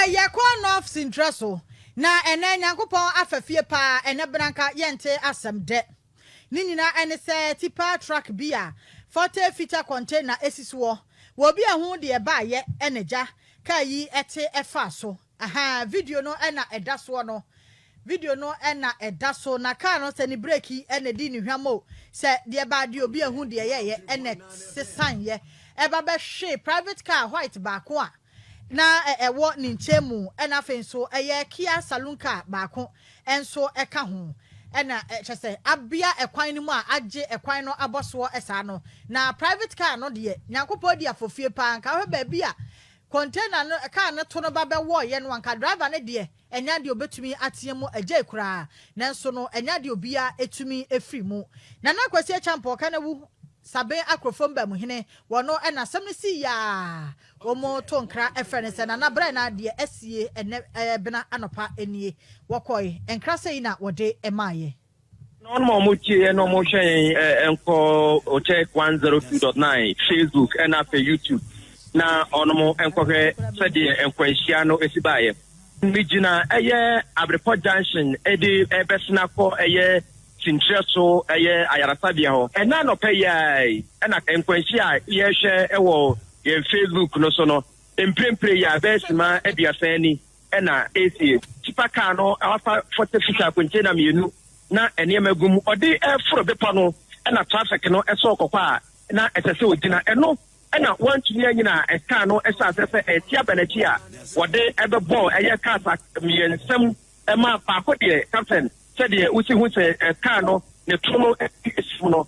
Yakon of Sintraso. Na ene Yankopon afafie pa ene branka yente asem de. Ninina ene se tipa truck bia 40 fita container esiswo. Wo bia hu de ba ye eneja kai ete efa so. Aha video no ena edaso no. Video no ena edaso na car no se ni breki ene di ni hwamo se de ba de obi hu de ye ene sesan ye. Eba be hwe private car white baako a na ewo ni nchemu ena fenso eye Kia Salon Car baako enso eka ho ena chese abia ekwan ni mu a age ekwan no aboso esa no na private car no de Nyankopɔ di afofie pa nka hwe ba bia container no car no to no ba be wo ye no anka driver ne de enya de obetumi atiemu agye kura nanso no enya de obia etumi efri mu na kwasi champo ka na wu Sabe akrofom ba mu hene wono ena sem si ya omo tonkra efrene se na bra na de asie ene bena anopa enie wokoi enkra sei na wode emaye no mo tie no mo hwen enko o check 102.9 Facebook and after YouTube na onomo enko he se de enko ahia no esibaye migina eye Abreport Junction edi ebesna ko eye Sintraso eye ayarasabia ho ena no pay ena enkwansi a ye hwe ewo ye Facebook no so no emprempre ya besma ediasani ena AC tipaka no afa 40 fita container mienu na eniemagum odi efro bepa no ena traffic no eso kokwa na etese odina eno ena wantumi anyina eka no esa sese etia benachi a wode ebebo eye kasa miensem ema pa ko de captain said the usi hu se car no ne tono esifu no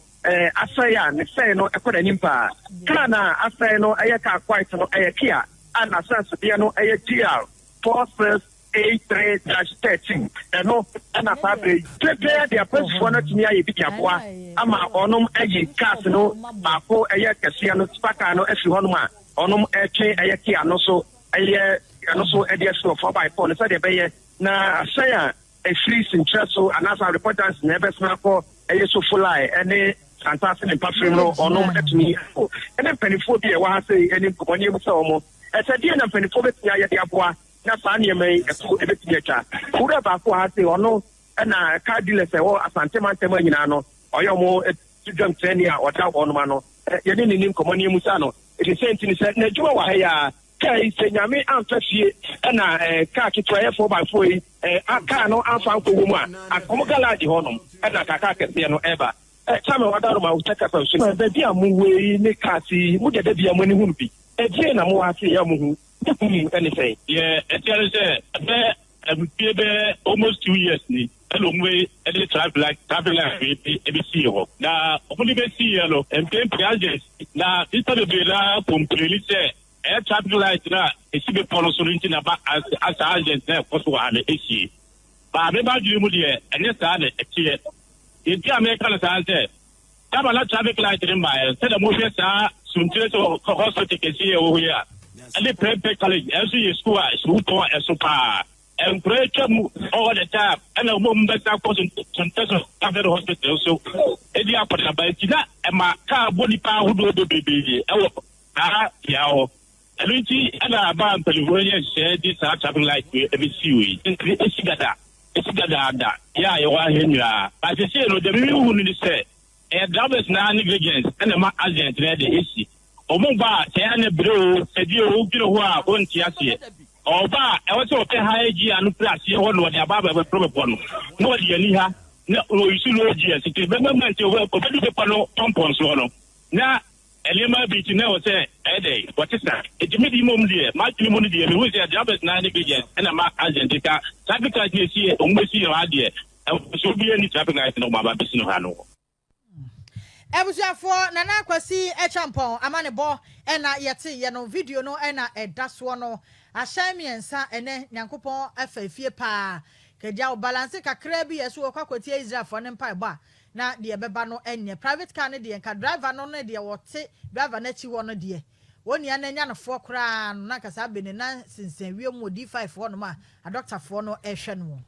asaya ne say no ekoda nimpa car na asaya no eye car quite no eye Kia and asanse de no eye GR 4683-13 no na fabre prepare their post for not near ye biaboa ama onom eye cars no baako eye kese no spaka no efi hono ma onom eche eye Kia no so eye no so ede so 4x4 no said the be na asaya a free Sintraso and as our reporters never snapper a so full eye any fantastic in perfume or no at me and then pennyphobia was say any company so as a dear and pennyphobia ya na fanya may a full theater who about has say or no and a car dealer say oh asante man temanino or your more jump 10 year or tap on mano you didn't name company musano it is saying to said Najua kai senyame amfafie na car kitwa 4x4 aka no amfa ko mu a akomo garage honom na kaka kese no eba chama wadaro ma utaka fa so be bia mu we ni kasi mu de bia mu ni hu bi die na mu ase ya mu hu anything yeah tell say be almost 2 years ni along way any traffic like we see ho na only be see yellow and pay prices na instead of la completely say air traffic light na esibe polo sorinti na ba as agent na koso wa na esi ba be ba duru mu de ene sa na etie enti america na sa say kaba la traffic light ni ba se da mo fe sa suntre so hospital ke si e wo ya ale prep college eso ye school a school to eso pa and pray mu all the time and mo mbeta ko suntre so cover hospital so edi apata ba ti na e ma ka body pa hudo do bebe e wo ya o Luigi and a band California said this are something like every seaweed. It's gada. Yeah, you are here. As I say, the real one say, a driver's non negligence and a agent read the issue. Omba, Tiana Bro, said you who are on Tiasi. Oba, I was okay high G and plus you on what the above ever probable. No, Yaniha, no, you should know GS. It is remember to work for the pano tampons. Now, Elima beach never say, Eddie, what is that? It's a minimum dear, much money dear, who is a job as 9 billion and a mark Argentica. Traffic light is here, almost see your idea. And so be any traffic light no my business. Ebusia for nana kwasi echampon amane bo ena yeti ye no video no ena edaso no ahyami ensa ene Nyankopon afafie pa kedia o balance kakra bi yeso kwakwati Israel for ne mpa ba na de beba no enye private car ne de nka driver no ne de wote driver na chi wo no de woni ana nya no fo kra no na kasa be ne na sinsen wie mo D5 no ma a doctor for no ehwe no